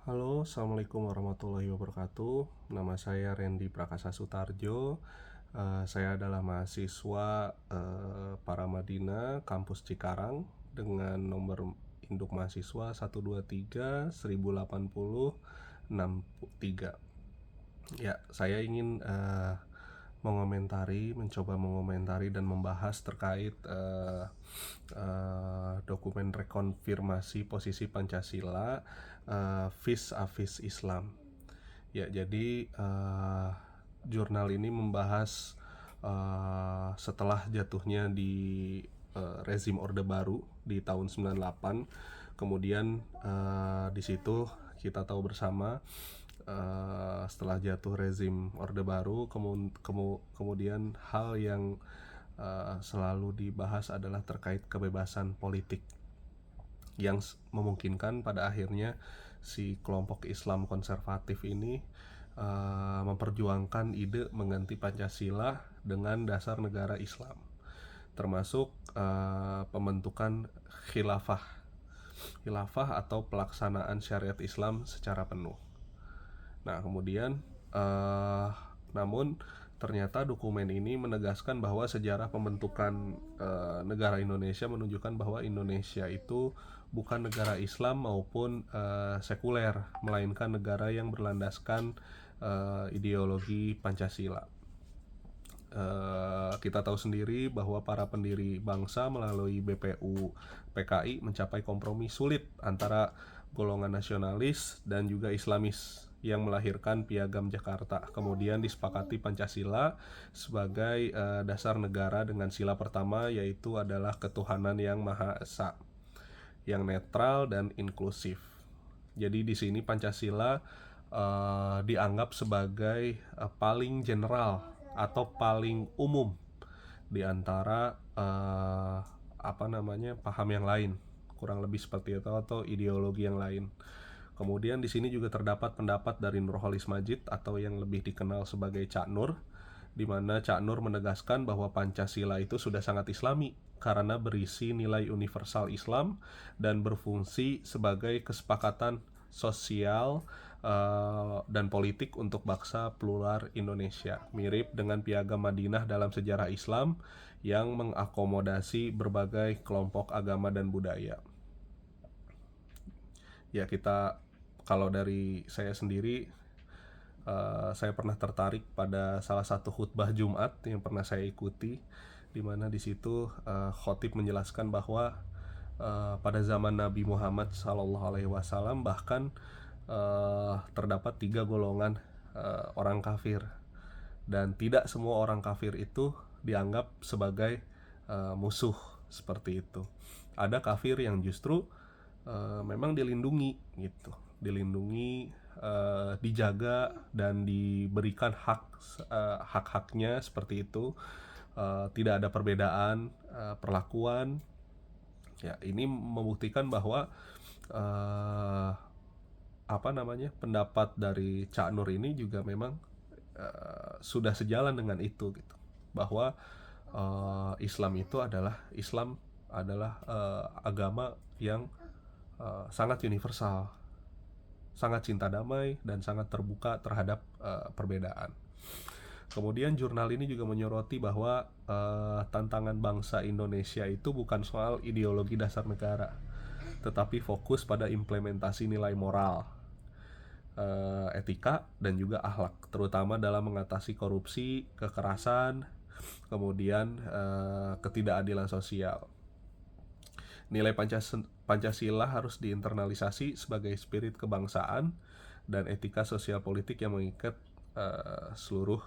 Halo, Assalamualaikum warahmatullahi wabarakatuh. Nama saya Randy Prakasa Sutarjo. Saya adalah mahasiswa Paramadina Kampus Cikarang dengan nomor induk mahasiswa 123 1080 63. Ya, saya ingin mencoba mengomentari dan membahas terkait dokumen rekonfirmasi posisi Pancasila vis-a-vis Islam. Ya, jadi jurnal ini membahas setelah jatuhnya di rezim Orde Baru di tahun 98. Kemudian di situ kita tahu bersama setelah jatuh rezim Orde Baru, kemudian hal yang selalu dibahas adalah terkait kebebasan politik yang memungkinkan pada akhirnya si kelompok Islam konservatif ini memperjuangkan ide mengganti Pancasila dengan dasar negara Islam, termasuk pembentukan khilafah atau pelaksanaan syariat Islam secara penuh. Nah, kemudian namun ternyata dokumen ini menegaskan bahwa sejarah pembentukan negara Indonesia menunjukkan bahwa Indonesia itu bukan negara Islam maupun sekuler, melainkan negara yang berlandaskan ideologi Pancasila. Kita tahu sendiri bahwa para pendiri bangsa melalui BPU PKI mencapai kompromi sulit antara golongan nasionalis dan juga Islamis yang melahirkan Piagam Jakarta. Kemudian disepakati Pancasila sebagai dasar negara dengan sila pertama, yaitu adalah ketuhanan yang Maha Esa, yang netral dan inklusif. Jadi di sini Pancasila dianggap sebagai paling general atau paling umum di antara paham yang lain, kurang lebih seperti itu, atau ideologi yang lain. Kemudian di sini juga terdapat pendapat dari Nurholis Majid atau yang lebih dikenal sebagai Cak Nur, di mana Cak Nur menegaskan bahwa Pancasila itu sudah sangat Islami karena berisi nilai universal Islam dan berfungsi sebagai kesepakatan sosial dan politik untuk bangsa plural Indonesia, mirip dengan Piagam Madinah dalam sejarah Islam yang mengakomodasi berbagai kelompok agama dan budaya. Ya, kalau dari saya sendiri, saya pernah tertarik pada salah satu khutbah Jumat yang pernah saya ikuti, di mana di situ khotib menjelaskan bahwa pada zaman Nabi Muhammad SAW bahkan terdapat 3 golongan orang kafir, dan tidak semua orang kafir itu dianggap sebagai musuh seperti itu. Ada kafir yang justru memang dilindungi gitu, dijaga dan diberikan hak-haknya seperti itu. Tidak ada perbedaan perlakuan. Ya, ini membuktikan bahwa pendapat dari Cak Nur ini juga memang sudah sejalan dengan itu gitu, bahwa Islam adalah agama yang sangat universal, sangat cinta damai, dan sangat terbuka terhadap perbedaan. Kemudian jurnal ini juga menyoroti bahwa tantangan bangsa Indonesia itu bukan soal ideologi dasar negara, tetapi fokus pada implementasi nilai moral, etika, dan juga akhlak, terutama dalam mengatasi korupsi, kekerasan, kemudian ketidakadilan sosial. Nilai Pancasila harus diinternalisasi sebagai spirit kebangsaan dan etika sosial politik yang mengikat seluruh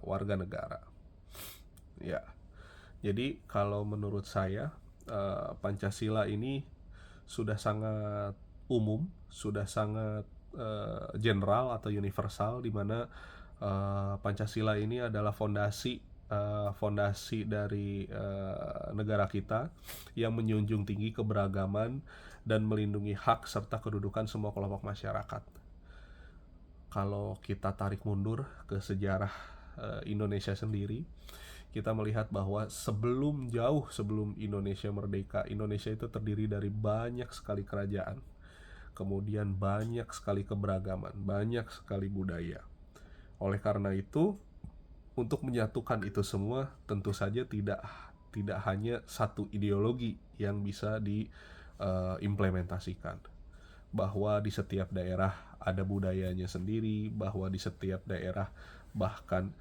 warga negara. Ya, jadi kalau menurut saya Pancasila ini sudah sangat umum, sudah sangat general atau universal, di mana Pancasila ini adalah fondasi dari negara kita yang menjunjung tinggi keberagaman dan melindungi hak serta kedudukan semua kelompok masyarakat. Kalau kita tarik mundur ke sejarah Indonesia sendiri, kita melihat bahwa jauh sebelum Indonesia merdeka, Indonesia itu terdiri dari banyak sekali kerajaan. kemudian banyak sekali keberagaman, banyak sekali budaya. Oleh karena itu, untuk menyatukan itu semua tentu saja tidak hanya satu ideologi yang bisa diimplementasikan. Bahwa di setiap daerah ada budayanya sendiri, bahwa di setiap daerah bahkan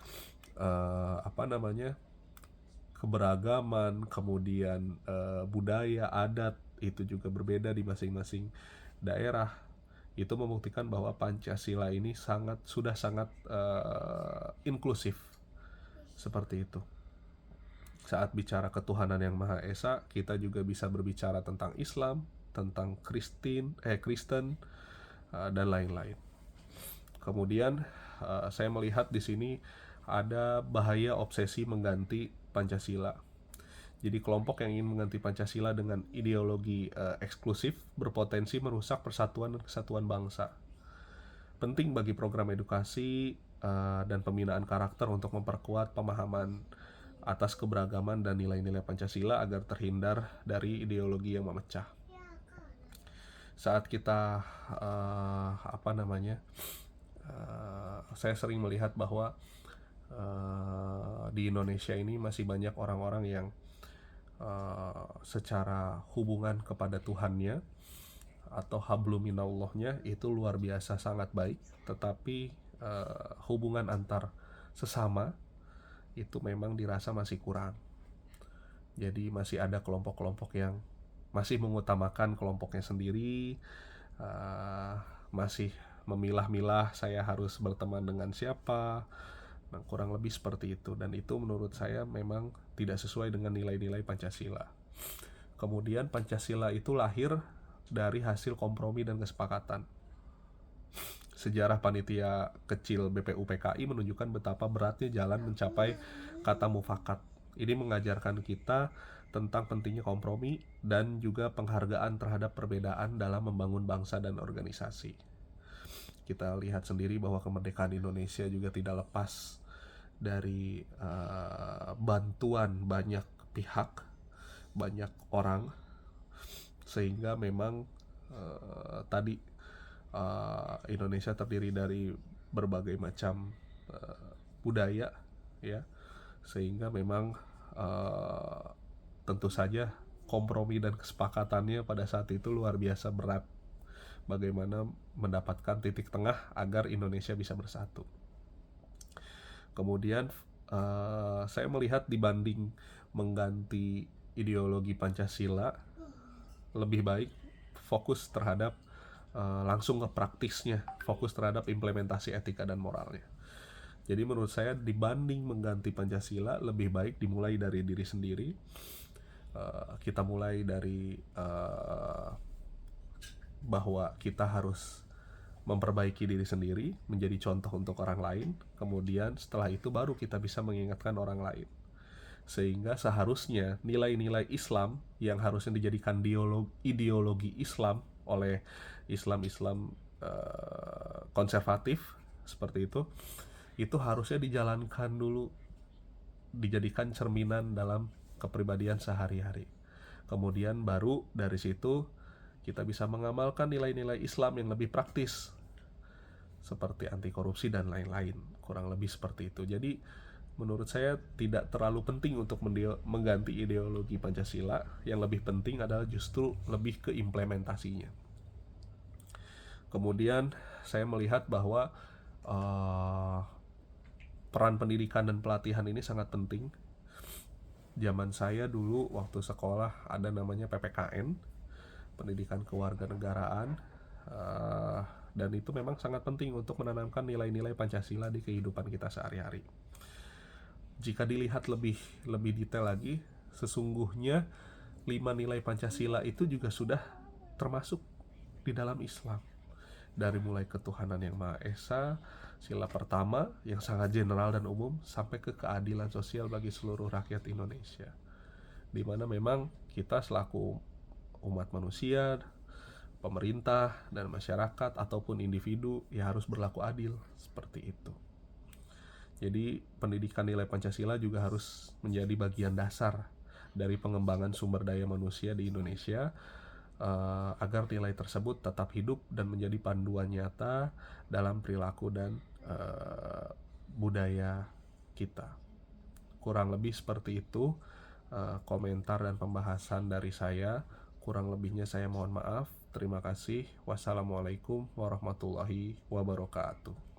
keberagaman, kemudian budaya, adat itu juga berbeda di masing-masing daerah. Itu membuktikan bahwa Pancasila ini sudah sangat inklusif seperti itu. Saat bicara ketuhanan yang Maha Esa, kita juga bisa berbicara tentang Islam, tentang Kristen, dan lain-lain. Kemudian saya melihat di sini ada bahaya obsesi mengganti Pancasila. Jadi kelompok yang ingin mengganti Pancasila dengan ideologi eksklusif berpotensi merusak persatuan dan kesatuan bangsa. Penting bagi program edukasi dan pembinaan karakter untuk memperkuat pemahaman atas keberagaman dan nilai-nilai Pancasila agar terhindar dari ideologi yang memecah. Saat kita saya sering melihat bahwa di Indonesia ini masih banyak orang-orang yang secara hubungan kepada Tuhannya atau hablum minallahnya itu luar biasa sangat baik, tetapi hubungan antar sesama itu memang dirasa masih kurang. Jadi masih ada kelompok-kelompok yang masih mengutamakan kelompoknya sendiri, masih memilah-milah saya harus berteman dengan siapa. Nah, kurang lebih seperti itu, dan itu menurut saya memang tidak sesuai dengan nilai-nilai Pancasila. Kemudian Pancasila itu lahir dari hasil kompromi dan kesepakatan. Sejarah panitia kecil BPU PKI menunjukkan betapa beratnya jalan mencapai kata mufakat. Ini mengajarkan kita tentang pentingnya kompromi dan juga penghargaan terhadap perbedaan dalam membangun bangsa dan organisasi. Kita lihat sendiri bahwa kemerdekaan Indonesia juga tidak lepas dari bantuan banyak pihak, banyak orang, sehingga memang Indonesia terdiri dari berbagai macam budaya, ya, sehingga memang tentu saja kompromi dan kesepakatannya pada saat itu luar biasa berat. Bagaimana mendapatkan titik tengah agar Indonesia bisa bersatu. Kemudian saya melihat dibanding mengganti ideologi Pancasila, lebih baik fokus terhadap langsung ke praktisnya, fokus terhadap implementasi etika dan moralnya. Jadi menurut saya dibanding mengganti Pancasila, lebih baik dimulai dari diri sendiri. Kita mulai dari bahwa kita harus memperbaiki diri sendiri, menjadi contoh untuk orang lain. Kemudian setelah itu baru kita bisa mengingatkan orang lain. Sehingga seharusnya nilai-nilai Islam yang harusnya dijadikan ideologi Islam oleh Islam konservatif seperti itu harusnya dijalankan dulu, dijadikan cerminan dalam kepribadian sehari-hari. Kemudian baru dari situ kita bisa mengamalkan nilai-nilai Islam yang lebih praktis, seperti anti korupsi dan lain-lain. Kurang lebih seperti itu. Jadi menurut saya tidak terlalu penting untuk mengganti ideologi Pancasila. Yang lebih penting adalah justru lebih ke implementasinya. Kemudian saya melihat bahwa peran pendidikan dan pelatihan ini sangat penting. Zaman saya dulu waktu sekolah ada namanya PPKN, pendidikan kewarganegaraan, dan itu memang sangat penting untuk menanamkan nilai-nilai Pancasila di kehidupan kita sehari-hari. Jika dilihat lebih detail lagi, sesungguhnya 5 nilai Pancasila itu juga sudah termasuk di dalam Islam. Dari mulai ketuhanan yang Maha Esa, sila pertama yang sangat general dan umum, sampai ke keadilan sosial bagi seluruh rakyat Indonesia. Di mana memang kita selaku umat manusia, pemerintah dan masyarakat ataupun individu ya harus berlaku adil, seperti itu. Jadi pendidikan nilai Pancasila juga harus menjadi bagian dasar dari pengembangan sumber daya manusia di Indonesia, agar nilai tersebut tetap hidup dan menjadi panduan nyata dalam perilaku dan budaya kita. Kurang lebih seperti itu komentar dan pembahasan dari saya. Kurang lebihnya saya mohon maaf. Terima kasih. Wassalamualaikum warahmatullahi wabarakatuh.